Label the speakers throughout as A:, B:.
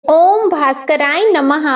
A: ओम भास्कराय नमः।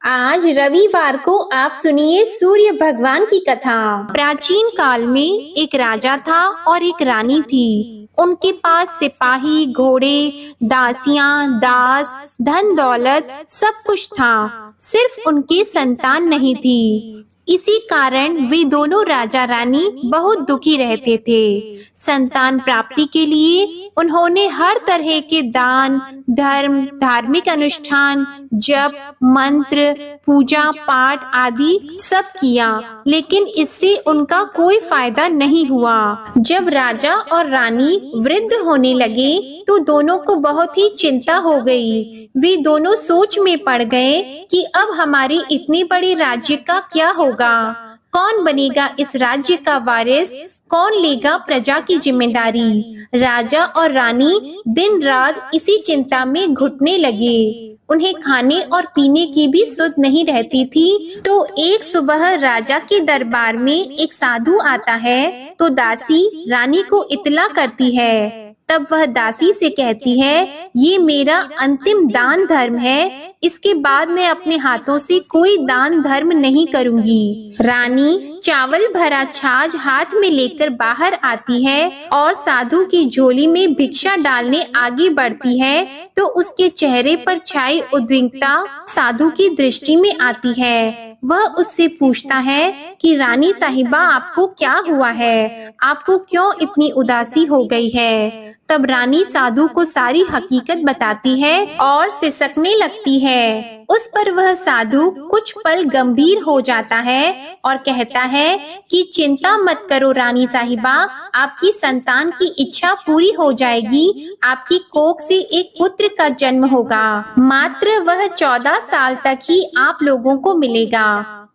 A: आज रविवार को आप सुनिए सूर्य भगवान की कथा। प्राचीन काल में एक राजा था और एक रानी थी। उनके पास सिपाही, घोड़े, दासियां, दास, धन दौलत सब कुछ था, सिर्फ उनकी संतान नहीं थी। इसी कारण वे दोनों राजा रानी बहुत दुखी रहते थे। संतान प्राप्ति के लिए उन्होंने हर तरह के दान, धर्म, धार्मिक अनुष्ठान, जप, मंत्र, पूजा पाठ आदि सब किया, लेकिन इससे उनका कोई फायदा नहीं हुआ। जब राजा और रानी वृद्ध होने लगे तो दोनों को बहुत ही चिंता हो गई। वे दोनों सोच में पड़ गए कि अब हमारे इतने बड़े राज्य का क्या होगा, कौन बनेगा इस राज्य का वारिस, कौन लेगा प्रजा की जिम्मेदारी। राजा और रानी दिन रात इसी चिंता में घुटने लगे। उन्हें खाने और पीने की भी सुध नहीं रहती थी। तो एक सुबह राजा के दरबार में एक साधु आता है तो दासी रानी को इत्तला करती है। तब वह दासी से कहती है, ये मेरा अंतिम दान धर्म है, इसके बाद मैं अपने हाथों से कोई दान धर्म नहीं करूंगी। रानी चावल भरा छाछ हाथ में लेकर बाहर आती है और साधु की झोली में भिक्षा डालने आगे बढ़ती है तो उसके चेहरे पर छाई उद्विग्नता साधु की दृष्टि में आती है। वह उससे पूछता है कि रानी साहिबा, आपको क्या हुआ है, आपको क्यों इतनी उदासी हो गई है। तब रानी साधु को सारी हकीकत बताती है और सिसकने लगती है। उस पर वह साधु कुछ पल गंभीर हो जाता है और कहता है कि चिंता मत करो रानी साहिबा, आपकी संतान की इच्छा पूरी हो जाएगी। आपकी कोख से एक पुत्र का जन्म होगा। मात्र वह 14 साल तक ही आप लोगों को मिलेगा।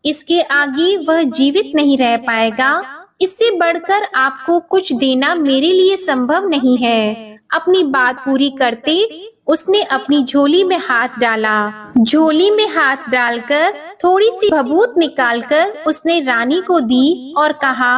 A: इसके आगे वह जीवित नहीं रह पाएगा। इससे बढ़कर आपको कुछ देना मेरे लिए संभव नहीं है। अपनी बात पूरी करते उसने अपनी झोली में हाथ डाला। झोली में हाथ डालकर थोड़ी सी भभूत निकालकर उसने रानी को दी और कहा,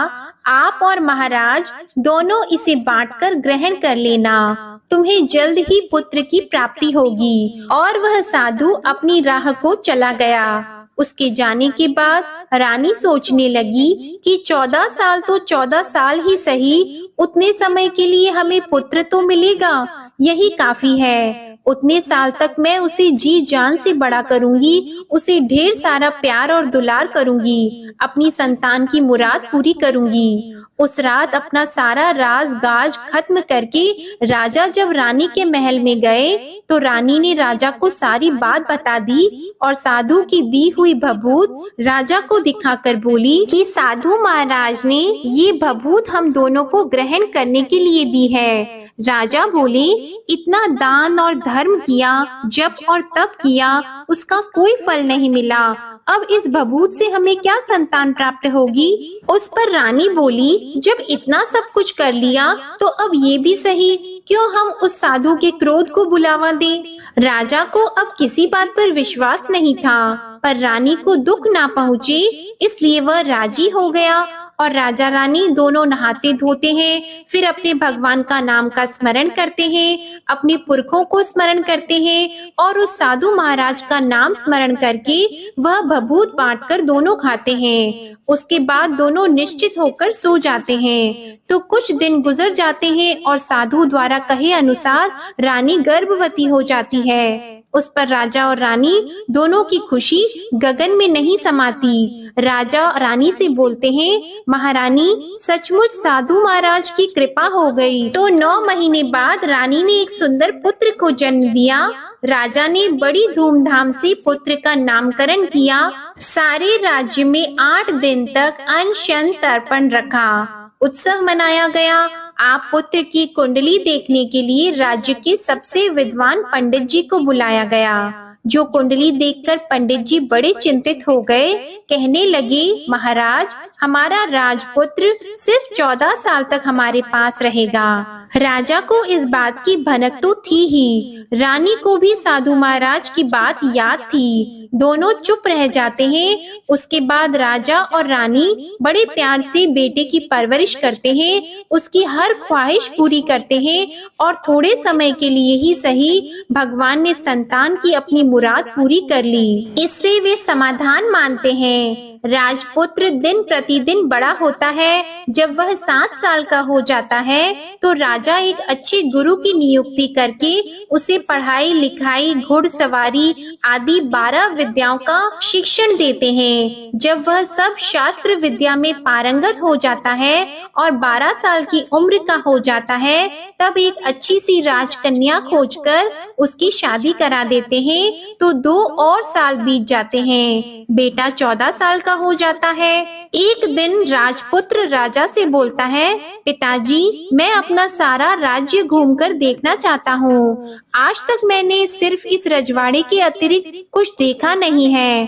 A: आप और महाराज दोनों इसे बांटकर ग्रहण कर लेना। तुम्हें जल्द ही पुत्र की प्राप्ति होगी। और वह साधु अपनी राह को चला गया। उसके जाने के बाद रानी सोचने लगी कि 14 साल तो 14 साल ही सही, उतने समय के लिए हमें पुत्र तो मिलेगा, यही काफी है। उतने साल तक मैं उसे जी जान से बड़ा करूंगी, उसे ढेर सारा प्यार और दुलार करूंगी, अपनी संतान की मुराद पूरी करूंगी। उस रात अपना सारा राज गाज खत्म करके राजा जब रानी के महल में गए तो रानी ने राजा को सारी बात बता दी और साधु की दी हुई भभूत राजा को दिखाकर बोली कि साधु महाराज ने ये भभूत हम दोनों को ग्रहण करने के लिए दी है। राजा बोले, इतना दान और धर्म किया, जप और तप किया, उसका कोई फल नहीं मिला। अब इस भभूत से हमें क्या संतान प्राप्त होगी। उस पर रानी बोली, जब इतना सब कुछ कर लिया तो अब ये भी सही, क्यों हम उस साधु के क्रोध को बुलावा दें। राजा को अब किसी बात पर विश्वास नहीं था, पर रानी को दुख ना पहुँचे इसलिए वह राजी हो गया। और राजा रानी दोनों नहाते धोते हैं, फिर अपने भगवान का नाम का स्मरण करते हैं, अपने पुरखों को स्मरण करते हैं और उस साधु महाराज का नाम स्मरण करके वह भभूत बांटकर दोनों खाते हैं। उसके बाद दोनों निश्चित होकर सो जाते हैं। तो कुछ दिन गुजर जाते हैं और साधु द्वारा कहे अनुसार रानी गर्भवती हो जाती है। उस पर राजा और रानी दोनों की खुशी गगन में नहीं समाती। राजा रानी से बोलते हैं, महारानी सचमुच साधु महाराज की कृपा हो गई। तो 9 महीने बाद रानी ने एक सुंदर पुत्र को जन्म दिया। राजा ने बड़ी धूमधाम से पुत्र का नामकरण किया। सारे राज्य में 8 दिन तक अनशन तर्पण रखा, उत्सव मनाया गया। आप पुत्र की कुंडली देखने के लिए राज्य के सबसे विद्वान पंडित जी को बुलाया गया। जो कुंडली देखकर पंडित जी बड़े चिंतित हो गए। कहने लगे, महाराज हमारा राजपुत्र सिर्फ 14 साल तक हमारे पास रहेगा। राजा को इस बात की भनक तो थी ही, रानी को भी साधु महाराज की बात याद थी। दोनों चुप रह जाते हैं। उसके बाद राजा और रानी बड़े प्यार से बेटे की परवरिश करते हैं, उसकी हर ख्वाहिश पूरी करते हैं और थोड़े समय के लिए ही सही भगवान ने संतान की अपनी मुराद पूरी कर ली। इससे वे समाधान मानते हैं। राजपुत्र दिन प्रतिदिन बड़ा होता है। जब वह 7 साल का हो जाता है तो राजा एक अच्छे गुरु की नियुक्ति करके उसे पढ़ाई लिखाई घुड़सवारी आदि 12 विद्याओं का शिक्षण देते हैं। जब वह सब शास्त्र विद्या में पारंगत हो जाता है और 12 साल की उम्र का हो जाता है, तब एक अच्छी सी राजकन्या खोजकर उसकी शादी करा देते हैं। तो 2 और साल बीत जाते हैं। बेटा 14 साल का हो जाता है। एक दिन राजपुत्र राजा से बोलता है, पिताजी, मैं अपना सारा राज्य घूमकर देखना चाहता हूँ। आज तक मैंने सिर्फ इस रजवाड़े के अतिरिक्त कुछ देखा नहीं है।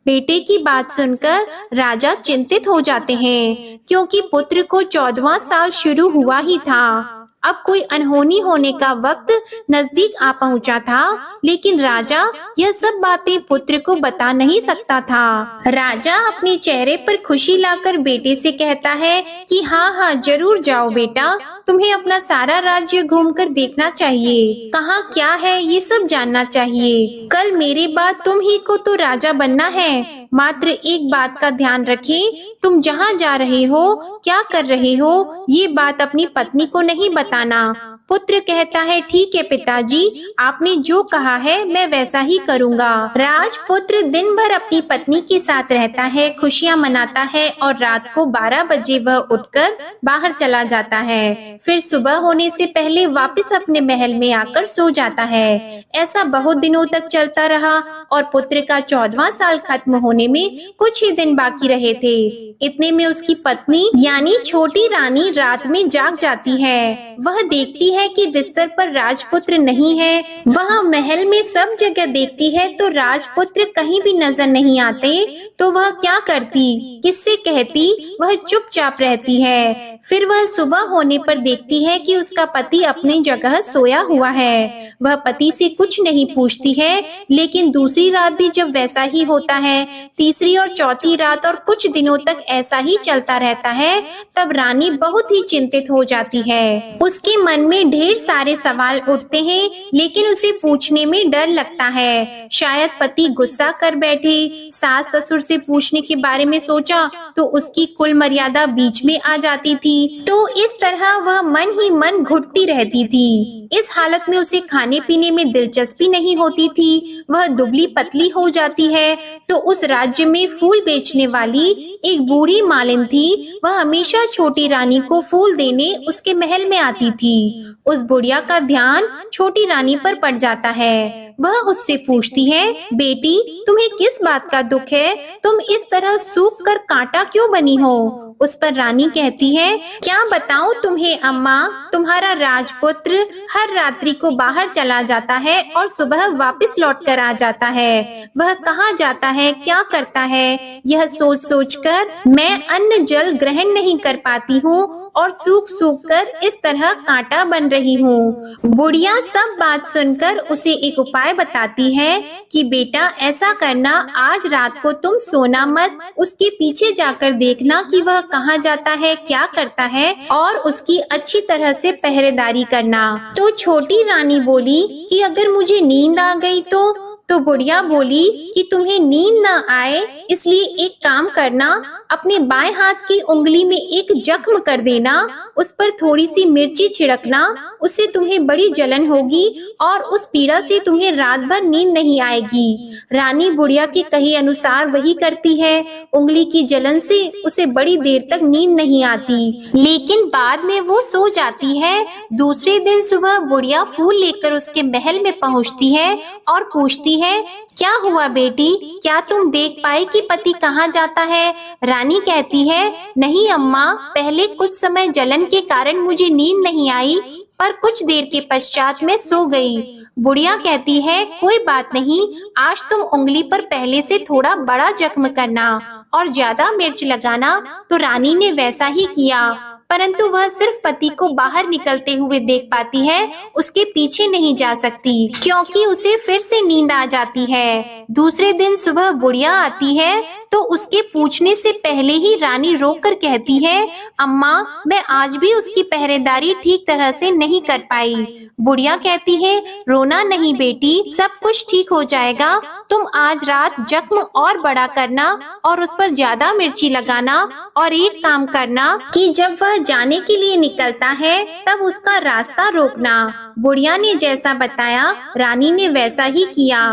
A: बेटे की बात सुनकर राजा चिंतित हो जाते हैं, क्योंकि पुत्र को 14वां साल शुरू हुआ ही था। अब कोई अनहोनी होने का वक्त नजदीक आ पहुंचा था, लेकिन राजा यह सब बातें पुत्र को बता नहीं सकता था। राजा अपने चेहरे पर खुशी लाकर बेटे से कहता है कि हाँ, जरूर जाओ बेटा, तुम्हें अपना सारा राज्य घूमकर देखना चाहिए। कहाँ क्या है ये सब जानना चाहिए। कल मेरे बाद तुम ही को तो राजा बनना है। मात्र एक बात का ध्यान रखें, तुम जहाँ जा रहे हो, क्या कर रहे हो, ये बात अपनी पत्नी को नहीं बताना। पुत्र कहता है, ठीक है पिताजी, आपने जो कहा है मैं वैसा ही करूँगा। राजपुत्र दिन भर अपनी पत्नी के साथ रहता है, खुशियाँ मनाता है और रात को 12 बजे वह उठकर बाहर चला जाता है। फिर सुबह होने से पहले वापस अपने महल में आकर सो जाता है। ऐसा बहुत दिनों तक चलता रहा और पुत्र का 14वां साल खत्म होने में कुछ ही दिन बाकी रहे थे। इतने में उसकी पत्नी यानी छोटी रानी रात में जाग जाती है। वह देखती है कि बिस्तर पर राजपुत्र नहीं है। वह महल में सब जगह देखती है तो राजपुत्र कहीं भी नजर नहीं आते। तो वह क्या करती, किससे कहती? वह चुपचाप रहती है। फिर वह सुबह होने पर देखती है कि उसका पति अपनी जगह सोया हुआ है। वह पति से कुछ नहीं पूछती है, लेकिन दूसरी रात भी जब वैसा ही होता है, तीसरी और चौथी रात और कुछ दिनों तक ऐसा ही चलता रहता है, तब रानी बहुत ही चिंतित हो जाती है। उसके मन में ढेर सारे सवाल उठते हैं, लेकिन उसे पूछने में डर लगता है। शायद पति गुस्सा कर बैठे। सास ससुर से पूछने के बारे में सोचा तो उसकी कुल मर्यादा बीच में आ जाती थी। तो इस तरह वह मन ही मन घुटती रहती थी। इस हालत में उसे खाने पीने में दिलचस्पी नहीं होती थी। वह दुबली पतली हो जाती है। तो उस राज्य में फूल बेचने वाली एक बूढ़ी मालिन थी। वह हमेशा छोटी रानी को फूल देने उसके महल में आती थी। उस बुढ़िया का ध्यान छोटी रानी पर पड़ जाता है। वह उससे पूछती है, बेटी, तुम्हें किस बात का दुख है? तुम इस तरह सूख कर कांटा क्यों बनी हो? उस पर रानी कहती है, क्या बताऊं तुम्हें अम्मा, तुम्हारा राजपुत्र हर रात्रि को बाहर चला जाता है और सुबह वापस लौट कर आ जाता है। वह कहाँ जाता है, क्या करता है, यह सोच सोच कर मैं अन्न जल ग्रहण नहीं कर पाती हूँ और सूख सूख कर इस तरह कांटा बन रही हूँ। बुढ़िया सब बात सुनकर उसे एक उपाय बताती है कि बेटा ऐसा करना, आज रात को तुम सोना मत, उसके पीछे जाकर देखना कि वह कहाँ जाता है, क्या करता है और उसकी अच्छी तरह से पहरेदारी करना। तो छोटी रानी बोली कि अगर मुझे नींद आ गई तो बुढ़िया बोली कि तुम्हें नींद न आए इसलिए एक काम करना, अपने बाएं हाथ की उंगली में एक जख्म कर देना, उस पर थोड़ी सी मिर्ची छिड़कना, उससे तुम्हें बड़ी जलन होगी और उस पीड़ा से तुम्हें रात भर नींद नहीं आएगी। रानी बुढ़िया के कहे अनुसार वही करती है। उंगली की जलन से उसे बड़ी देर तक नींद नहीं आती, लेकिन बाद में वो सो जाती है। दूसरे दिन सुबह बुढ़िया फूल लेकर उसके महल में पहुंचती है और पूछती है, क्या हुआ बेटी, क्या तुम देख पाई कि पति कहाँ जाता है? रानी कहती है, नहीं अम्मा, पहले कुछ समय जलन के कारण मुझे नींद नहीं आई, पर कुछ देर के पश्चात मैं सो गई। बुढ़िया कहती है, कोई बात नहीं, आज तुम उंगली पर पहले से थोड़ा बड़ा जख्म करना और ज्यादा मिर्च लगाना। तो रानी ने वैसा ही किया। परंतु वह सिर्फ पति को बाहर निकलते हुए देख पाती है, उसके पीछे नहीं जा सकती क्योंकि उसे फिर से नींद आ जाती है। दूसरे दिन सुबह बुढ़िया आती है तो उसके पूछने से पहले ही रानी रोककर कहती है, अम्मा, मैं आज भी उसकी पहरेदारी ठीक तरह से नहीं कर पाई। बुढ़िया कहती है, रोना नहीं बेटी, सब कुछ ठीक हो जाएगा। तुम आज रात जख्म और बड़ा करना और उस पर ज्यादा मिर्ची लगाना, और एक काम करना कि जब वह जाने के लिए निकलता है तब उसका रास्ता रोकना। बुढ़िया ने जैसा बताया रानी ने वैसा ही किया।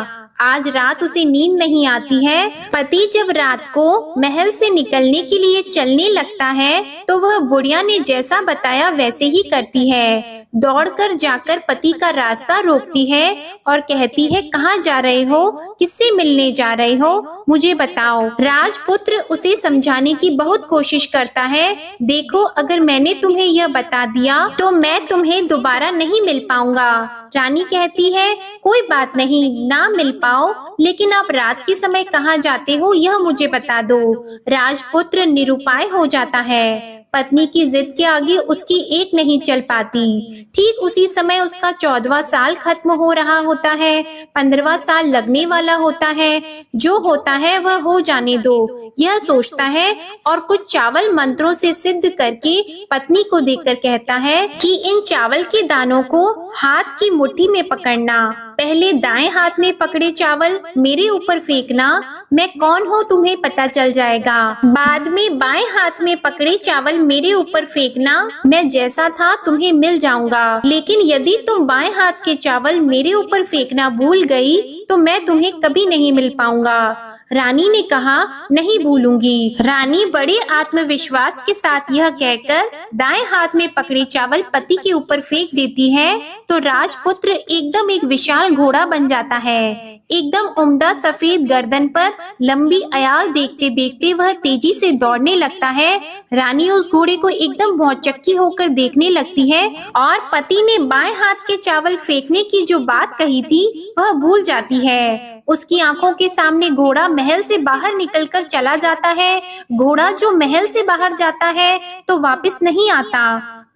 A: आज रात उसे नींद नहीं आती है। पति जब रात को महल से निकलने के लिए चलने लगता है तो वह बुढ़िया ने जैसा बताया वैसे ही करती है। दौड़कर जाकर पति का रास्ता रोकती है और कहती है, कहाँ जा रहे हो, किससे मिलने जा रहे हो, मुझे बताओ। राजपुत्र उसे समझाने की बहुत कोशिश करता है। देखो, अगर मैंने तुम्हें यह बता दिया तो मैं तुम्हें दोबारा नहीं मिल पाऊंगा। रानी कहती है, कोई बात नहीं, ना मिल पाओ, लेकिन आप रात के समय कहाँ जाते हो यह मुझे बता दो। राजपुत्र निरुपाय हो जाता है। पत्नी की जिद के आगे उसकी एक नहीं चल पाती। ठीक उसी समय उसका 14वां साल खत्म हो रहा होता है, 15वां साल लगने वाला होता है। जो होता है वह हो जाने दो, यह सोचता है और कुछ चावल मंत्रों से सिद्ध करके पत्नी को देकर कहता है कि इन चावल के दानों को हाथ की मुट्ठी में पकड़ना। पहले दाएं हाथ में पकड़े चावल मेरे ऊपर फेंकना, मैं कौन हूँ तुम्हें पता चल जाएगा। बाद में बाएं हाथ में पकड़े चावल मेरे ऊपर फेंकना, मैं जैसा था तुम्हें मिल जाऊंगा। लेकिन यदि तुम बाएं हाथ के चावल मेरे ऊपर फेंकना भूल गई तो मैं तुम्हें कभी नहीं मिल पाऊंगा। रानी ने कहा, नहीं भूलूंगी। रानी बड़े आत्मविश्वास के साथ यह कहकर दाएं हाथ में पकड़े चावल पति के ऊपर फेंक देती है तो राजपुत्र एकदम एक विशाल घोड़ा बन जाता है। एकदम उम्दा सफेद गर्दन पर लंबी अयाल देखते देखते वह तेजी से दौड़ने लगता है। रानी उस घोड़े को एकदम भौचक्की होकर देखने लगती है और पति ने बाएं हाथ के चावल फेंकने की जो बात कही थी वह भूल जाती है। उसकी आंखों के सामने घोड़ा महल से बाहर निकलकर चला जाता है। घोड़ा जो महल से बाहर जाता है तो वापस नहीं आता।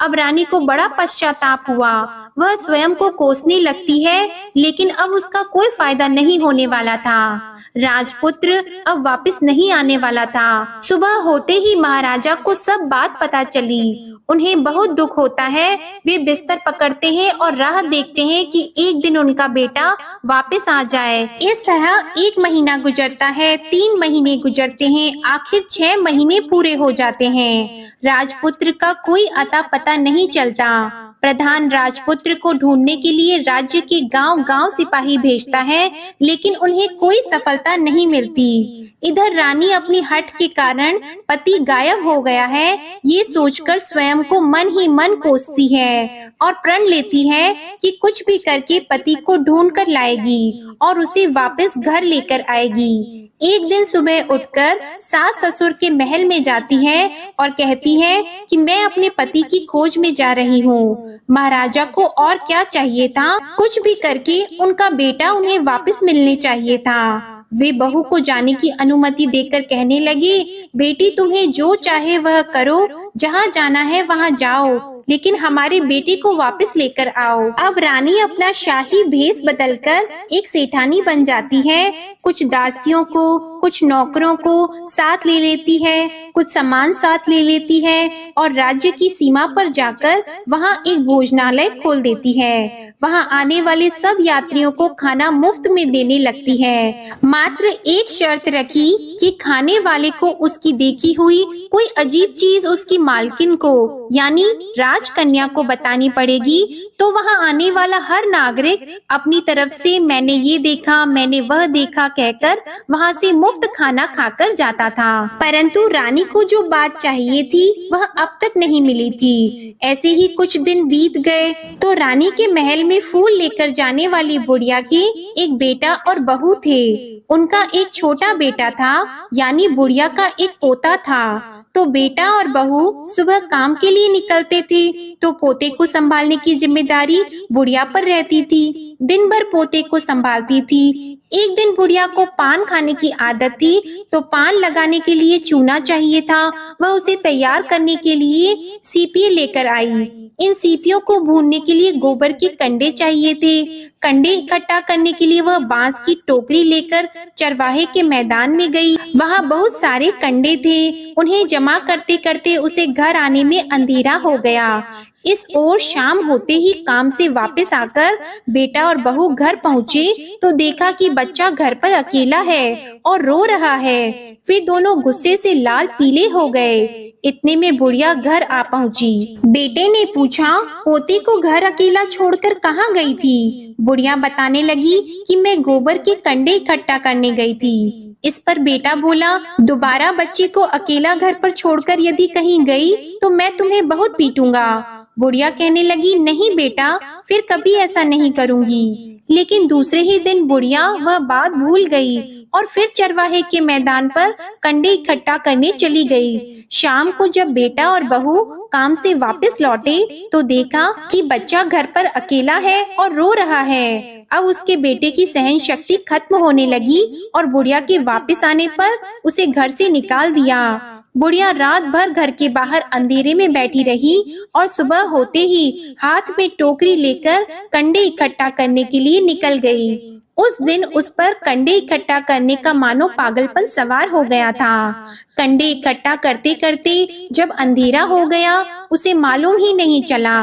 A: अब रानी को बड़ा पश्चाताप हुआ। वह स्वयं को कोसने लगती है, लेकिन अब उसका कोई फायदा नहीं होने वाला था। राजपुत्र अब वापस नहीं आने वाला था। सुबह होते ही महाराजा को सब बात पता चली। उन्हें बहुत दुख होता है। वे बिस्तर पकड़ते हैं और राह देखते हैं कि एक दिन उनका बेटा वापस आ जाए। इस तरह 1 महीना गुजरता है, 3 महीने गुजरते हैं, आखिर 6 महीने पूरे हो जाते हैं। राजपुत्र का कोई अता पता नहीं चलता। प्रधान राजपुत्र को ढूंढने के लिए राज्य के गांव-गांव सिपाही भेजता है, लेकिन उन्हें कोई सफलता नहीं मिलती। इधर रानी अपनी हठ के कारण पति गायब हो गया है, ये सोचकर स्वयं को मन ही मन कोसती है और प्रण लेती है कि कुछ भी करके पति को ढूंढ कर लाएगी और उसे वापस घर लेकर आएगी। एक दिन सुबह उठकर सास ससुर के महल में जाती है और कहती है कि मैं अपने पति की खोज में जा रही हूँ। महाराजा को और क्या चाहिए था, कुछ भी करके उनका बेटा उन्हें वापस मिलने चाहिए था। वे बहू को जाने की अनुमति देकर कहने लगे, बेटी तुम्हें जो चाहे वह करो, जहाँ जाना है वहाँ जाओ, लेकिन हमारे बेटे को वापस लेकर आओ। अब रानी अपना शाही भेष बदलकर एक सेठानी बन जाती है। कुछ दासियों को, कुछ नौकरों को साथ ले लेती है, कुछ सामान साथ ले लेती है और राज्य की सीमा पर जाकर वहाँ एक भोजनालय खोल देती है। वहाँ आने वाले सब यात्रियों को खाना मुफ्त में देने लगती है। मात्र एक शर्त रखी कि खाने वाले को उसकी देखी हुई कोई अजीब चीज उसकी मालकिन को यानी राजकन्या को बतानी पड़ेगी, तो वहाँ आने वाला हर नागरिक अपनी तरफ से मैंने ये देखा, मैंने वह देखा कहकर वहाँ से मुफ्त खाना खाकर जाता था। परंतु रानी को जो बात चाहिए थी वह अब तक नहीं मिली थी। ऐसे ही कुछ दिन बीत गए तो रानी के महल में फूल लेकर जाने वाली बुढ़िया के एक बेटा और बहू थे। उनका एक छोटा बेटा था, यानी बुढ़िया का एक पोता था। तो बेटा और बहू सुबह काम के लिए निकलते थे तो पोते को संभालने की जिम्मेदारी बुढ़िया पर रहती थी। दिन भर पोते को संभालती थी। एक दिन बुढ़िया को पान खाने की आदत थी, तो पान लगाने के लिए चूना चाहिए था। वह उसे तैयार करने के लिए सीपियां लेकर आई। इन सीपियों को भूनने के लिए गोबर के कंडे चाहिए थे। कंडे इकट्ठा करने के लिए वह बांस की टोकरी लेकर चरवाहे के मैदान में गई। वहाँ बहुत सारे कंडे थे। उन्हें जमा करते करते उसे घर आने में अंधेरा हो गया। इस ओर शाम होते ही काम से वापस आकर बेटा और बहू घर पहुँचे तो देखा कि बच्चा घर पर अकेला है और रो रहा है। वे दोनों गुस्से से लाल पीले हो गए। इतने में बुढ़िया घर आ पहुंची। बेटे ने पूछा, पोती को घर अकेला छोड़कर कहाँ गई थी? बुढ़िया बताने लगी कि मैं गोबर के कंडे इकट्ठा करने गई थी। इस पर बेटा बोला, दोबारा बच्चे को अकेला घर पर छोड़कर यदि कहीं गई तो मैं तुम्हें बहुत पीटूंगा। बुढ़िया कहने लगी, नहीं बेटा, फिर कभी ऐसा नहीं करूंगी। लेकिन दूसरे ही दिन बुढ़िया वह बात भूल गई और फिर चरवाहे के मैदान पर कंडे इकट्ठा करने चली गई। शाम को जब बेटा और बहू काम से वापस लौटे तो देखा कि बच्चा घर पर अकेला है और रो रहा है। अब उसके बेटे की सहन शक्ति खत्म होने लगी और बुढ़िया के वापस आने पर उसे घर से निकाल दिया। बुढ़िया रात भर घर के बाहर अंधेरे में बैठी रही और सुबह होते ही हाथ में टोकरी लेकर कंडे इकट्ठा करने के लिए निकल गई। उस दिन उस पर कंडे इकट्ठा करने का मानो पागलपन सवार हो गया था। कंडे इकट्ठा करते करते जब अंधेरा हो गया उसे मालूम ही नहीं चला।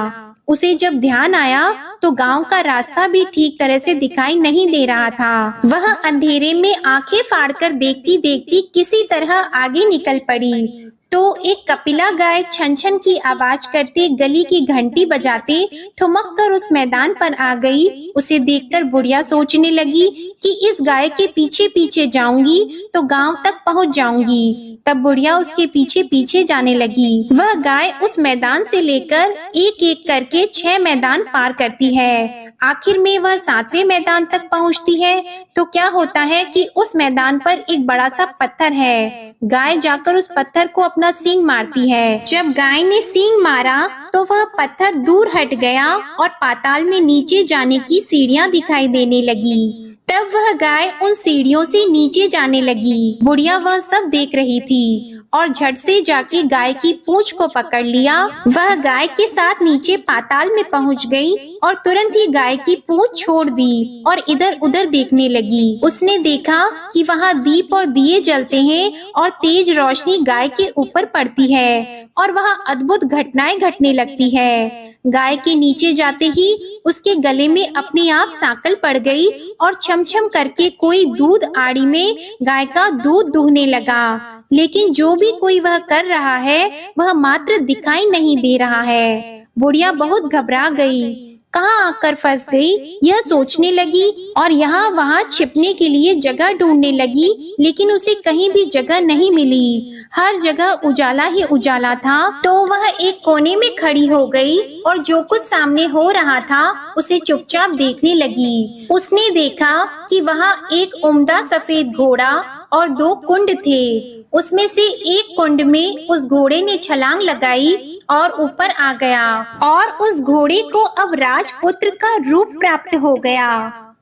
A: उसे जब ध्यान आया तो गांव का रास्ता भी ठीक तरह से दिखाई नहीं दे रहा था। वह अंधेरे में आंखें फाड़कर देखती देखती किसी तरह आगे निकल पड़ी तो एक कपिला गाय छन छन की आवाज करते गली की घंटी बजाते ठुमक कर उस मैदान पर आ गई। उसे देखकर बुढ़िया सोचने लगी कि इस गाय के पीछे पीछे जाऊंगी तो गांव तक पहुंच जाऊंगी। तब बुढ़िया उसके पीछे पीछे जाने लगी। वह गाय उस मैदान से लेकर एक एक करके 6 मैदान पार करती है। आखिर में वह 7वें मैदान तक पहुंचती है तो क्या होता है कि उस मैदान पर एक बड़ा सा पत्थर है। गाय जाकर उस पत्थर को अपना सींग मारती है। जब गाय ने सींग मारा तो वह पत्थर दूर हट गया और पाताल में नीचे जाने की सीढ़ियां दिखाई देने लगी। तब वह गाय उन सीढ़ियों से नीचे जाने लगी। बुढ़िया वह सब देख रही थी और झट से जाके गाय की पूंछ को पकड़ लिया। वह गाय के साथ नीचे पाताल में पहुंच गई और तुरंत ही गाय की पूंछ छोड़ दी और इधर उधर देखने लगी। उसने देखा कि वहाँ दीप और दिए जलते हैं और तेज रोशनी गाय के ऊपर पड़ती है और वहाँ अद्भुत घटनाएं घटने लगती है। गाय के नीचे जाते ही उसके गले में अपने आप सांकल पड़ गई और छम छम करके कोई दूध आड़ी में गाय का दूध दूहने लगा। लेकिन जो भी कोई वह कर रहा है वह मात्र दिखाई नहीं दे रहा है। बुढ़िया बहुत घबरा गई, कहाँ आकर फंस गई यह सोचने लगी और यहाँ वहाँ छिपने के लिए जगह ढूंढने लगी। लेकिन उसे कहीं भी जगह नहीं मिली। हर जगह उजाला ही उजाला था। तो वह एक कोने में खड़ी हो गई और जो कुछ सामने हो रहा था उसे चुपचाप देखने लगी। उसने देखा कि वहाँ एक उम्दा सफेद घोड़ा और 2 कुंड थे। उसमें से एक कुंड में उस घोड़े ने छलांग लगाई और ऊपर आ गया और उस घोड़े को अब राजपुत्र का रूप प्राप्त हो गया।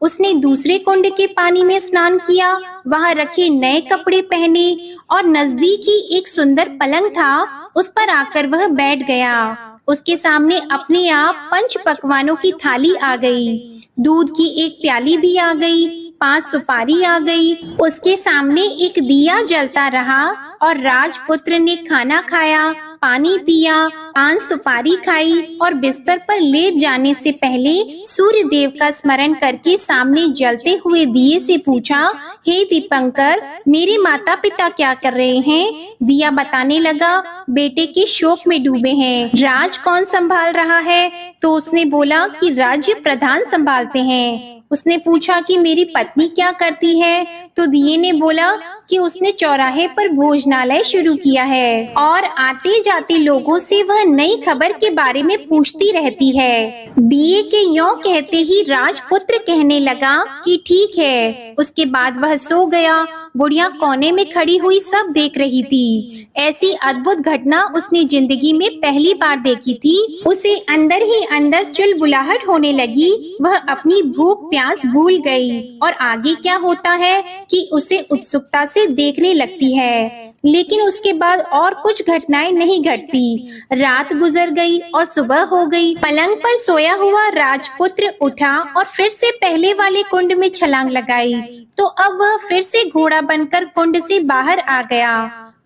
A: उसने दूसरे कुंड के पानी में स्नान किया, वहाँ रखे नए कपड़े पहने और नजदीक ही एक सुंदर पलंग था, उस पर आकर वह बैठ गया। उसके सामने अपने आप 5 पकवानों की थाली आ गई। दूध की एक प्याली भी आ गई, 5 सुपारी आ गई। उसके सामने एक दिया जलता रहा और राजपुत्र ने खाना खाया, पानी पिया, 5 सुपारी खाई और बिस्तर पर लेट जाने से पहले सूर्य देव का स्मरण करके सामने जलते हुए दिए से पूछा, हे दीपंकर, मेरे माता पिता क्या कर रहे हैं? दिया बताने लगा, बेटे के शोक में डूबे हैं। राज कौन संभाल रहा है? तो उसने बोला कि राज्य प्रधान संभालते हैं। उसने पूछा कि मेरी पत्नी क्या करती है? तो दिए ने बोला कि उसने चौराहे पर भोजनालय शुरू किया है और आते जाते लोगों से वह नई खबर के बारे में पूछती रहती है। दिए के यों कहते ही राजपुत्र कहने लगा कि ठीक है। उसके बाद वह सो गया बुढ़िया कोने में खड़ी हुई सब देख रही थी। ऐसी अद्भुत घटना उसने जिंदगी में पहली बार देखी थी। उसे अंदर ही अंदर चुलबुलाहट होने लगी। वह अपनी भूख प्यास भूल गई और आगे क्या होता है कि उसे उत्सुकता से देखने लगती है। लेकिन उसके बाद और कुछ घटनाएं नहीं घटती। रात गुजर गई और सुबह हो गई। पलंग पर सोया हुआ राजपुत्र उठा और फिर से पहले वाले कुंड में छलांग लगाई। तो अब वह फिर से घोड़ा बनकर कुंड से बाहर आ गया।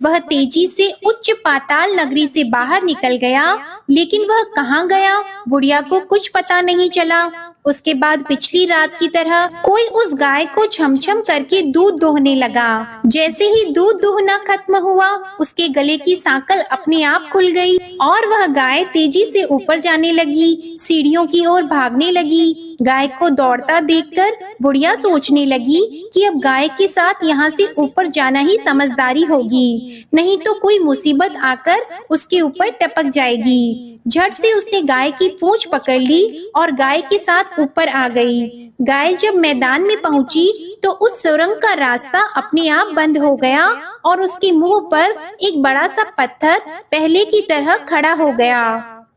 A: वह तेजी से उच्च पाताल नगरी से बाहर निकल गया, लेकिन वह कहाँ गया बुढ़िया को कुछ पता नहीं चला। उसके बाद पिछली रात की तरह कोई उस गाय को छमछम करके दूध दोहने लगा। जैसे ही दूध दोहना खत्म हुआ, उसके गले की सांकल अपने आप खुल गई और वह गाय तेजी से ऊपर जाने लगी, सीढ़ियों की ओर भागने लगी। गाय को दौड़ता देखकर बुढ़िया सोचने लगी कि अब गाय के साथ यहाँ से ऊपर जाना ही समझदारी होगी, नहीं तो कोई मुसीबत आकर उसके ऊपर टपक जाएगी। झट से उसने गाय की पूंछ पकड़ ली और गाय के साथ ऊपर आ गई। गाय जब मैदान में पहुंची तो उस सुरंग का रास्ता अपने आप बंद हो गया और उसके मुंह पर एक बड़ा सा पत्थर पहले की तरह खड़ा हो गया।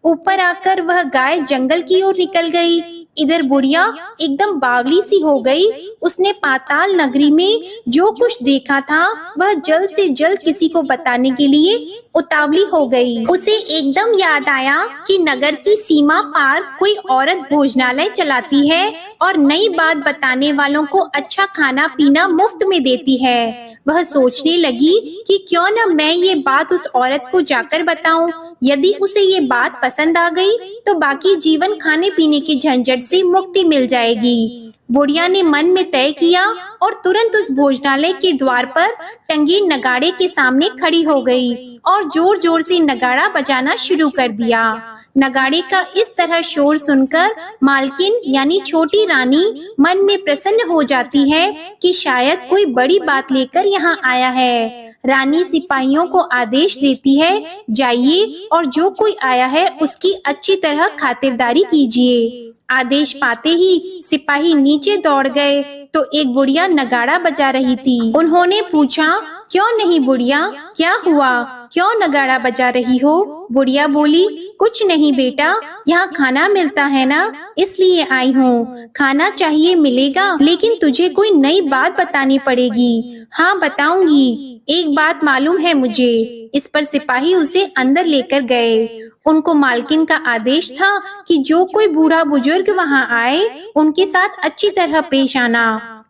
A: ऊपर आकर वह गाय जंगल की ओर निकल गई। इधर बुढ़िया एकदम बावली सी हो गई। उसने पाताल नगरी में जो कुछ देखा था वह जल्द से जल्द किसी को बताने के लिए उतावली हो गई। उसे एकदम याद आया कि नगर की सीमा पार कोई औरत भोजनालय चलाती है और नई बात बताने वालों को अच्छा खाना पीना मुफ्त में देती है। वह सोचने लगी कि क्यों न मैं ये बात उस औरत को जाकर बताऊं। यदि उसे ये बात पसंद आ गई तो बाकी जीवन खाने पीने की झंझट से मुक्ति मिल जाएगी। बुढ़िया ने मन में तय किया और तुरंत उस भोजनालय के द्वार पर टंगे नगाड़े के सामने खड़ी हो गई और जोर जोर से नगाड़ा बजाना शुरू कर दिया। नगाड़े का इस तरह शोर सुनकर मालकिन यानी छोटी रानी मन में प्रसन्न हो जाती है कि शायद कोई बड़ी बात लेकर यहाँ आया है। रानी सिपाहियों को आदेश देती है, जाइए और जो कोई आया है उसकी अच्छी तरह खातिरदारी कीजिए। आदेश पाते ही सिपाही नीचे दौड़ गए तो एक बुढ़िया नगाड़ा बजा रही थी। उन्होंने पूछा, क्यों नहीं बुढ़िया, क्या हुआ, क्यों नगाड़ा बजा रही हो? बुढ़िया बोली, कुछ नहीं बेटा, यहाँ खाना मिलता है ना, इसलिए आई हूँ। खाना चाहिए मिलेगा, लेकिन तुझे कोई नई बात बतानी पड़ेगी। हाँ बताऊंगी, एक बात मालूम है मुझे। इस पर सिपाही उसे अंदर लेकर गए। उनको मालकिन का आदेश था कि जो कोई बूढ़ा बुजुर्ग वहाँ आए उनके साथ अच्छी तरह पेश आना,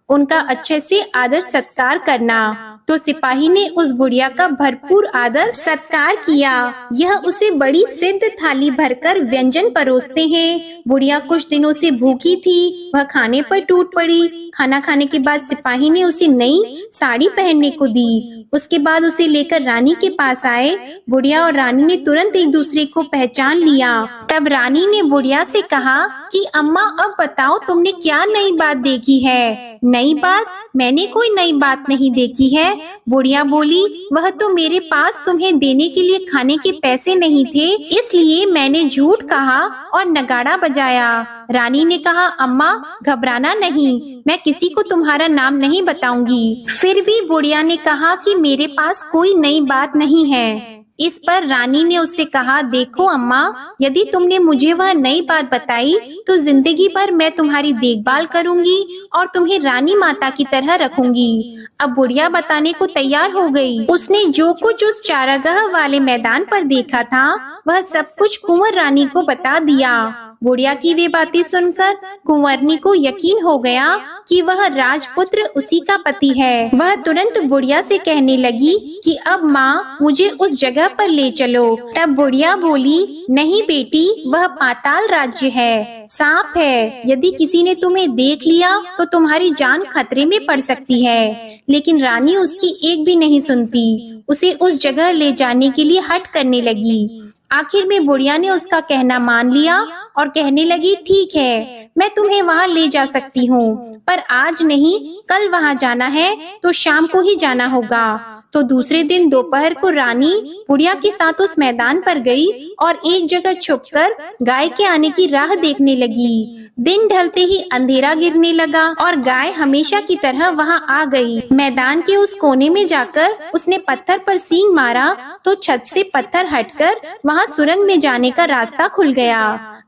A: उनका अच्छे से आदर सत्कार करना। तो सिपाही ने उस बुढ़िया का भरपूर आदर सत्कार किया। यह उसे बड़ी सिद्ध थाली भरकर व्यंजन परोसते हैं। बुढ़िया कुछ दिनों से भूखी थी, वह खाने पर टूट पड़ी। खाना खाने के बाद सिपाही ने उसे नई साड़ी पहनने को दी। उसके बाद उसे लेकर रानी के पास आए। बुढ़िया और रानी ने तुरंत एक दूसरे को पहचान लिया। तब रानी ने बुढ़िया से कहा कि अम्मा अब बताओ तुमने क्या नई बात देखी है? नई बात? मैंने कोई नई बात नहीं देखी है। बुढ़िया बोली, वह तो मेरे पास तुम्हें देने के लिए खाने के पैसे नहीं थे, इसलिए मैंने झूठ कहा और नगाड़ा बजाया। रानी ने कहा, अम्मा घबराना नहीं, मैं किसी को तुम्हारा नाम नहीं बताऊंगी। फिर भी बुढ़िया ने कहा कि मेरे पास कोई नई बात नहीं है। इस पर रानी ने उससे कहा, देखो अम्मा, यदि तुमने मुझे वह नई बात बताई तो जिंदगी भर मैं तुम्हारी देखभाल करूंगी और तुम्हें रानी माता की तरह रखूंगी। अब बुढ़िया बताने को तैयार हो गई। उसने जो कुछ उस चारागाह वाले मैदान पर देखा था वह सब कुछ कुंवर रानी को बता दिया। बुढ़िया की वे बातें सुनकर कुंवरनी को यकीन हो गया कि वह राजपुत्र उसी का पति है। वह तुरंत बुढ़िया से कहने लगी कि अब माँ मुझे उस जगह पर ले चलो। तब बुढ़िया बोली, नहीं बेटी, वह पाताल राज्य है, सांप है। यदि किसी ने तुम्हें देख लिया तो तुम्हारी जान खतरे में पड़ सकती है। लेकिन रानी उसकी एक भी नहीं सुनती, उसे उस जगह ले जाने के लिए हठ करने लगी। आखिर में बुढ़िया ने उसका कहना मान लिया और कहने लगी, ठीक है, मैं तुम्हें वहाँ ले जा सकती हूँ, पर आज नहीं, कल वहाँ जाना है तो शाम को ही जाना होगा। तो दूसरे दिन दोपहर को रानी बुढ़िया के साथ उस मैदान पर गई और एक जगह छुपकर गाय के आने की राह देखने लगी। दिन ढलते ही अंधेरा गिरने लगा और गाय हमेशा की तरह वहां आ गई। मैदान के उस कोने में जाकर उसने पत्थर पर सींग मारा तो छत से पत्थर हटकर वहां सुरंग में जाने का रास्ता खुल गया।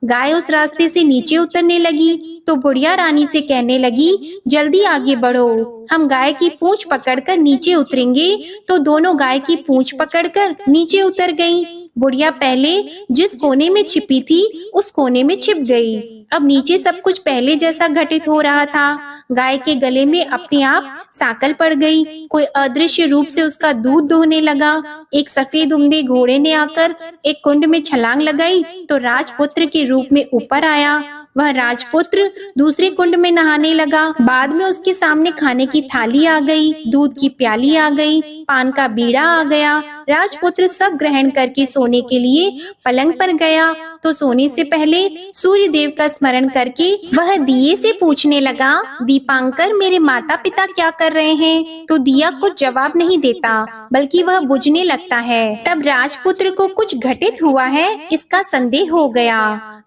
A: गाय उस रास्ते से नीचे उतरने लगी तो बुढ़िया रानी से कहने लगी, जल्दी आगे बढ़ो, हम गाय की पूंछ पकड़कर नीचे उतरेंगे। तो दोनों गाय की पूंछ पकड़कर नीचे उतर गईं। बुढ़िया पहले जिस कोने में छिपी थी उस कोने में छिप गई। अब नीचे सब कुछ पहले जैसा घटित हो रहा था। गाय के गले में अपने आप सांकल पड़ गई। कोई अदृश्य रूप से उसका दूध दोहने लगा। एक सफेद उम्दे घोड़े ने आकर एक कुंड में छलांग लगाई तो राजपुत्र के रूप में ऊपर आया। वह राजपुत्र दूसरे कुंड में नहाने लगा। बाद में उसके सामने खाने की थाली आ गई, दूध की प्याली आ गई, पान का बीड़ा आ गया। राजपुत्र सब ग्रहण करके सोने के लिए पलंग पर गया तो सोने से पहले सूर्य देव का स्मरण करके वह दिए से पूछने लगा, दीपांकर मेरे माता पिता क्या कर रहे हैं? तो दिया कुछ जवाब नहीं देता बल्कि वह बुझने लगता है। तब राजपुत्र को कुछ घटित हुआ है इसका संदेह हो गया।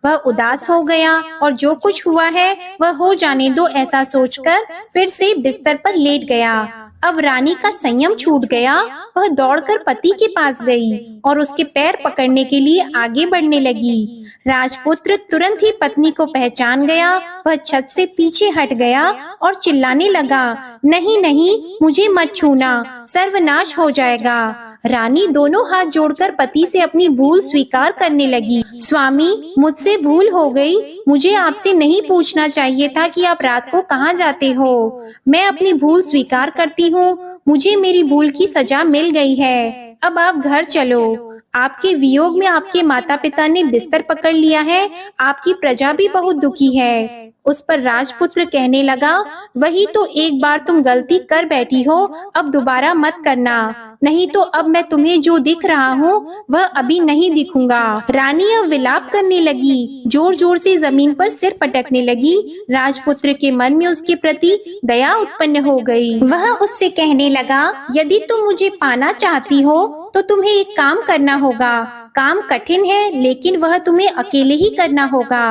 A: वह उदास हो गया और जो कुछ हुआ है वह हो जाने दो ऐसा सोचकर फिर से बिस्तर पर लेट गया। अब रानी का संयम छूट गया। वह दौड़कर पति के पास गई और उसके पैर पकड़ने के लिए आगे बढ़ने लगी। राजपुत्र तुरंत ही पत्नी को पहचान गया। वह छत से पीछे हट गया और चिल्लाने लगा, नहीं नहीं, मुझे मत छूना, सर्वनाश हो जाएगा। रानी दोनों हाथ जोड़कर पति से अपनी भूल स्वीकार करने लगी। स्वामी, मुझसे भूल हो गई। मुझे आपसे नहीं पूछना चाहिए था कि आप रात को कहाँ जाते हो। मैं अपनी भूल स्वीकार करती हूँ। मुझे मेरी भूल की सजा मिल गई है। अब आप घर चलो। आपके वियोग में आपके माता पिता ने बिस्तर पकड़ लिया है। आपकी प्रजा भी बहुत दुखी है। उस पर राजपुत्र कहने लगा, वही तो एक बार तुम गलती कर बैठी हो, अब दोबारा मत करना, नहीं तो अब मैं तुम्हें जो दिख रहा हूँ वह अभी नहीं दिखूंगा। रानी अब विलाप करने लगी, जोर जोर से जमीन पर सिर पटकने लगी। राजपुत्र के मन में उसके प्रति दया उत्पन्न हो गई। वह उससे कहने लगा, यदि तुम मुझे पाना चाहती हो तो तुम्हें एक काम करना होगा। काम कठिन है लेकिन वह तुम्हें अकेले ही करना होगा।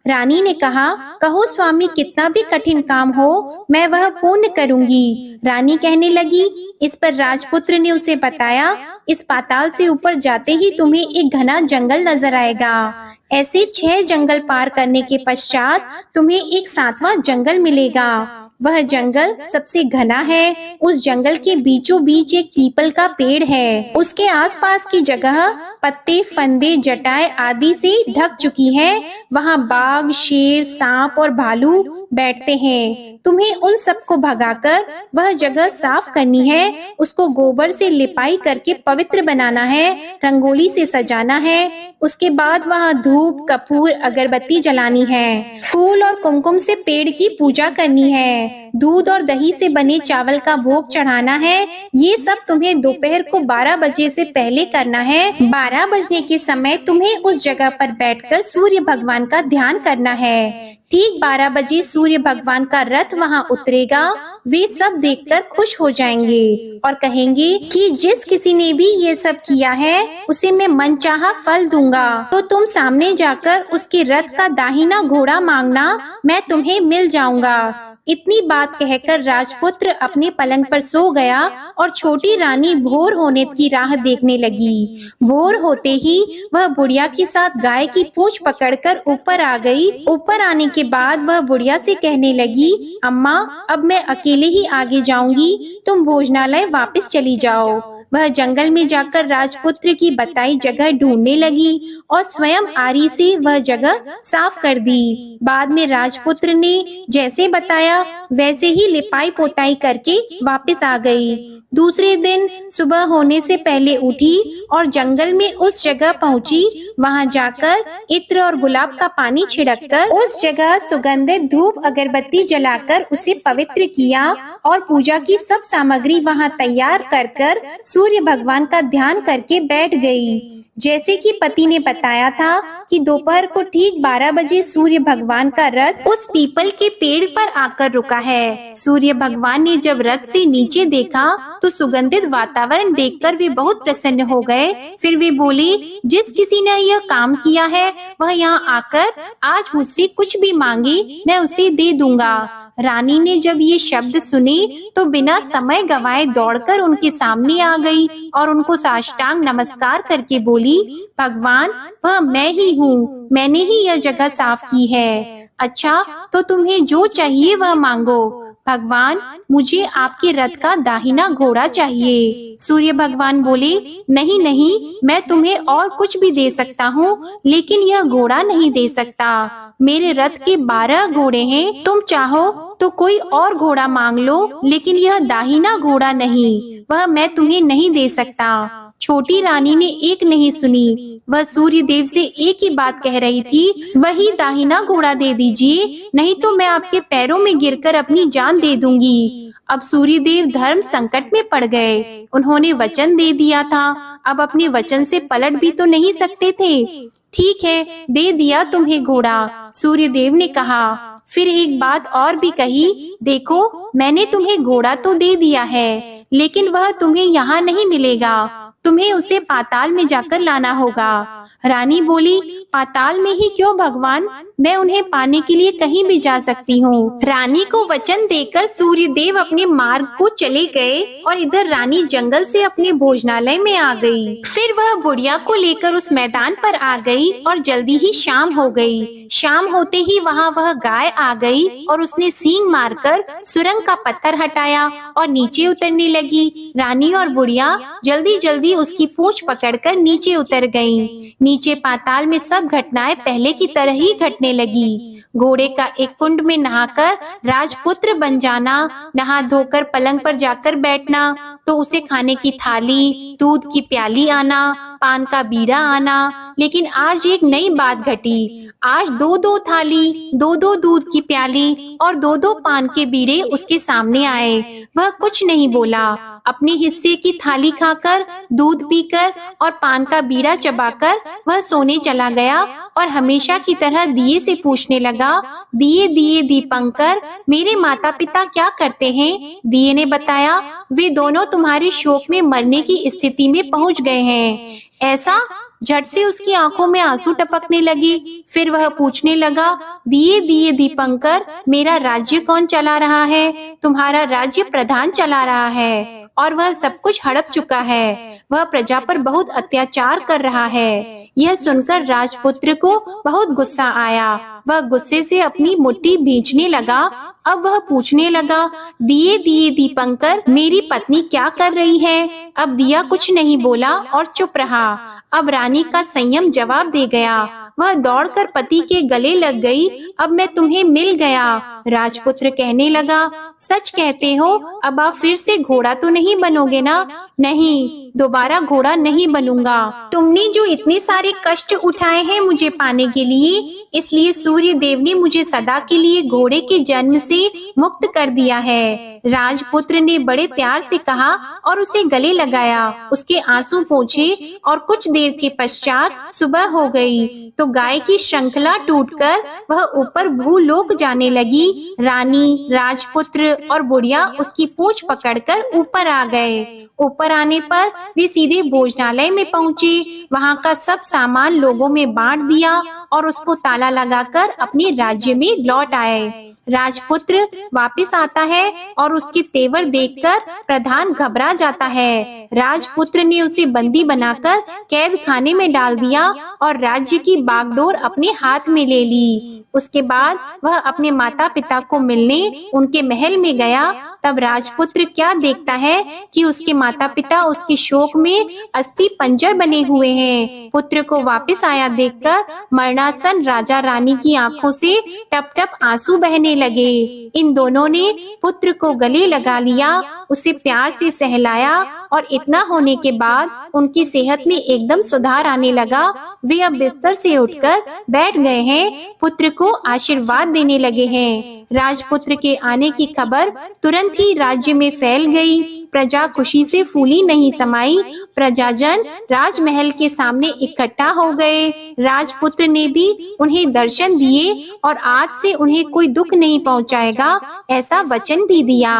A: रानी ने कहा, कहो स्वामी, कितना भी कठिन काम हो मैं वह पूर्ण करूंगी। रानी कहने लगी। इस पर राजपुत्र ने उसे बताया, इस पाताल से ऊपर जाते ही तुम्हें एक घना जंगल नजर आएगा। ऐसे 6 जंगल पार करने के पश्चात तुम्हें एक 7वां जंगल मिलेगा। वह जंगल सबसे घना है। उस जंगल के बीचों बीच एक पीपल का पेड़ है। उसके आसपास की जगह पत्ते, फंदे, जटाएं आदि से ढक चुकी है। वहाँ बाघ, शेर, सांप और भालू बैठते हैं। तुम्हें उन सबको भगाकर वह जगह साफ करनी है। उसको गोबर से लिपाई करके पवित्र बनाना है, रंगोली से सजाना है। उसके बाद वहाँ धूप, कपूर, अगरबत्ती जलानी है। फूल और कुमकुम से पेड़ की पूजा करनी है। दूध और दही से बने चावल का भोग चढ़ाना है। ये सब तुम्हें दोपहर को 12 बजे से पहले करना है। 12 बजने के समय तुम्हें उस जगह पर बैठकर सूर्य भगवान का ध्यान करना है। ठीक 12 बजे सूर्य भगवान का रथ वहाँ उतरेगा। वे सब देखकर खुश हो जाएंगे और कहेंगे कि जिस किसी ने भी ये सब किया है उसे मैं मनचाहा फल दूंगा। तो तुम सामने जाकर उसके रथ का दाहिना घोड़ा मांगना, मैं तुम्हें मिल जाऊंगा। इतनी बात कहकर राजपुत्र अपने पलंग पर सो गया और छोटी रानी भोर होने की राह देखने लगी। भोर होते ही वह बुढ़िया के साथ गाय की पूंछ पकड़कर ऊपर आ गई। ऊपर आने के बाद वह बुढ़िया से कहने लगी, अम्मा, अब मैं अकेले ही आगे जाऊंगी, तुम भोजनालय वापस चली जाओ। वह जंगल में जाकर राजपुत्र की बताई जगह ढूंढने लगी और स्वयं आरी से वह जगह साफ कर दी। बाद में राजपुत्र ने जैसे बताया वैसे ही लिपाई पोताई करके वापस आ गई। दूसरे दिन सुबह होने से पहले उठी और जंगल में उस जगह पहुंची। वहां जाकर इत्र और गुलाब का पानी छिड़ककर उस जगह सुगंधित धूप अगरबत्ती जलाकर उसे पवित्र किया और पूजा की सब सामग्री वहां तैयार कर सूर्य भगवान का ध्यान करके बैठ गई। जैसे कि पति ने बताया था कि दोपहर को ठीक 12 बजे सूर्य भगवान का रथ उस पीपल के पेड़ पर आकर रुका है। सूर्य भगवान ने जब रथ से नीचे देखा तो सुगंधित वातावरण देखकर वे बहुत प्रसन्न हो गए। फिर वे बोली, जिस किसी ने यह काम किया है वह यहाँ आकर आज मुझसे कुछ भी मांगे मैं उसे दे दूंगा। रानी ने जब ये शब्द सुने तो बिना समय गंवाए दौड़कर उनके सामने आ गई और उनको साष्टांग नमस्कार करके बोली, भगवान वह मैं ही हूँ, मैंने ही यह जगह साफ की है। अच्छा, तो तुम्हें जो चाहिए वह मांगो। भगवान, मुझे आपके रथ का दाहिना घोड़ा चाहिए। सूर्य भगवान बोले, नहीं नहीं, मैं तुम्हें और कुछ भी दे सकता हूँ, लेकिन यह घोड़ा नहीं दे सकता। मेरे रथ के 12 घोड़े हैं, तुम चाहो तो कोई और घोड़ा मांग लो, लेकिन यह दाहिना घोड़ा नहीं, वह मैं तुम्हें नहीं दे सकता। छोटी रानी ने एक नहीं सुनी, वह सूर्य देव से एक ही बात कह रही थी, वही दाहिना घोड़ा दे दीजिए, नहीं तो मैं आपके पैरों में गिरकर अपनी जान दे दूंगी। अब सूर्य देव धर्म संकट में पड़ गए। उन्होंने वचन दे दिया था, अब अपने वचन से पलट भी तो नहीं सकते थे। ठीक है, दे दिया तुम्हें घोड़ा, सूर्य देव ने कहा। फिर एक बात और भी कही, देखो मैंने तुम्हें घोड़ा तो दे दिया है, लेकिन वह तुम्हें यहाँ नहीं मिलेगा, तुम्हें उसे पाताल में जाकर लाना होगा। रानी बोली, पाताल में ही क्यों भगवान, मैं उन्हें पाने के लिए कहीं भी जा सकती हूँ। रानी को वचन देकर सूर्य देव अपने मार्ग को चले गए और इधर रानी जंगल से अपने भोजनालय में आ गई। फिर वह बुढ़िया को लेकर उस मैदान पर आ गई और जल्दी ही शाम हो गई। शाम होते ही वहाँ वह गाय आ गई और उसने सींग मारकर सुरंग का पत्थर हटाया और नीचे उतरने लगी। रानी और बुढ़िया जल्दी जल्दी उसकी पूंछ पकड़कर नीचे उतर गईं। नीचे पाताल में सब घटनाएं पहले की तरह ही घटने लगी। घोड़े का एक कुंड में नहाकर राजपुत्र बन जाना, नहा धोकर पलंग पर जाकर बैठना, तो उसे खाने की थाली, दूध की प्याली आना, पान का बीड़ा आना। लेकिन आज एक नई बात घटी। आज 2-2 थाली, 2-2 दूध की प्याली और 2-2 पान के बीड़े उसके सामने आए। वह कुछ नहीं बोला। अपने हिस्से की थाली खाकर, दूध पीकर और पान का बीड़ा चबाकर वह सोने चला गया और हमेशा की तरह दिए से पूछने लगा, दिए दिए दीपंकर, मेरे माता पिता क्या करते हैं? दिए ने बताया, वे दोनों तुम्हारे शोक में मरने की स्थिति में पहुंच गए हैं। ऐसा? झट से उसकी आंखों में आंसू टपकने लगे। फिर वह पूछने लगा, दिए दिए दीपंकर, मेरा राज्य कौन चला रहा है? तुम्हारा राज्य प्रधान चला रहा है और वह सब कुछ हड़प चुका है। वह प्रजा पर बहुत अत्याचार कर रहा है। यह सुनकर राजपुत्र को बहुत गुस्सा आया। वह गुस्से से अपनी मुट्ठी भींचने लगा। अब वह पूछने लगा, दिए दिए दीपंकर, मेरी पत्नी क्या कर रही है? अब दिया कुछ नहीं बोला और चुप रहा। अब रानी का संयम जवाब दे गया। वह दौड़कर पति के गले लग गई। अब मैं तुम्हें मिल गया। राजपुत्र कहने लगा, सच कहते हो? अब आप फिर से घोड़ा तो नहीं बनोगे ना? नहीं, दोबारा घोड़ा नहीं बनूंगा। तुमने जो इतने सारे कष्ट उठाए हैं मुझे पाने के लिए, इसलिए सूर्य देव ने मुझे सदा के लिए घोड़े के जन्म से मुक्त कर दिया है। राजपुत्र ने बड़े प्यार से कहा और उसे गले लगाया। उसके आंसू पोंछे और कुछ देर के पश्चात सुबह हो गई तो गाय की श्रृंखला टूटकर वह ऊपर भूलोक जाने लगी। रानी, राजपुत्र और बुढ़िया उसकी पूंछ पकड़कर ऊपर आ गए। ऊपर आने पर वे सीधे भोजनालय में पहुँचे। वहाँ का सब सामान लोगों में बांट दिया और उसको ताला लगाकर अपने राज्य में लौट आए। राजपुत्र वापस आता है और उसके तेवर देखकर प्रधान घबरा जाता है। राजपुत्र ने उसे बंदी बनाकर कैद खाने में डाल दिया और राज्य की बागडोर अपने हाथ में ले ली। उसके बाद वह अपने माता पिता को मिलने उनके महल में गया। तब राजपुत्र क्या देखता है कि उसके माता पिता उसके शोक में अस्थि पंजर बने हुए हैं। पुत्र को वापस आया देखकर मरणासन राजा रानी की आंखों से टप टप आंसू बहने लगे। इन दोनों ने पुत्र को गले लगा लिया, उसे प्यार से सहलाया और इतना होने के बाद उनकी सेहत में एकदम सुधार आने लगा। वे अब बिस्तर से उठकर बैठ गए हैं, पुत्र को आशीर्वाद देने लगे हैं। राजपुत्र के आने की खबर तुरंत ही राज्य में फैल गई। प्रजा खुशी से फूली नहीं समाई। प्रजाजन राजमहल के सामने इकट्ठा हो गए। राजपुत्र ने भी उन्हें दर्शन दिए और आज से उन्हें कोई दुख नहीं पहुंचाएगा, ऐसा वचन भी दिया।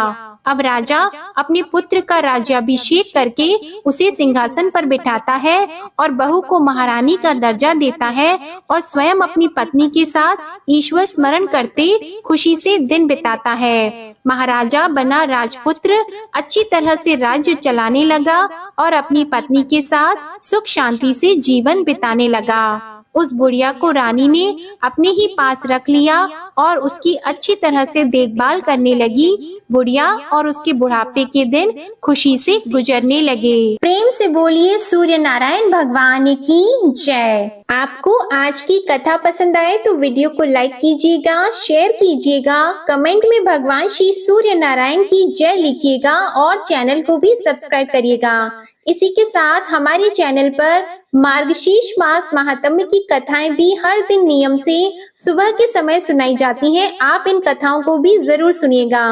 A: अब राजा अपने पुत्र का राज्याभिषेक करके उसे सिंहासन पर बिठाता है और बहू को महारानी का दर्जा देता है और स्वयं अपनी पत्नी के साथ ईश्वर स्मरण करते खुशी से दिन बिताता है। महाराजा बना राजपुत्र अच्छी तरह से राज्य चलाने लगा और अपनी पत्नी के साथ सुख शांति से जीवन बिताने लगा। उस बुढ़िया को रानी ने अपने ही पास रख लिया और उसकी अच्छी तरह से देखभाल करने लगी। बुढ़िया और उसके बुढ़ापे के दिन खुशी से गुजरने लगे। प्रेम से बोलिए सूर्य नारायण भगवान की जय। आपको आज की कथा पसंद आए तो वीडियो को लाइक कीजिएगा, शेयर कीजिएगा, कमेंट में भगवान श्री सूर्य नारायण की जय लिखिएगा और चैनल को भी सब्सक्राइब करिएगा। इसी के साथ हमारे चैनल पर मार्गशीर्ष मास महात्म्य की कथाएं भी हर दिन नियम से सुबह के समय सुनाई जाती हैं। आप इन कथाओं को भी जरूर सुनिएगा।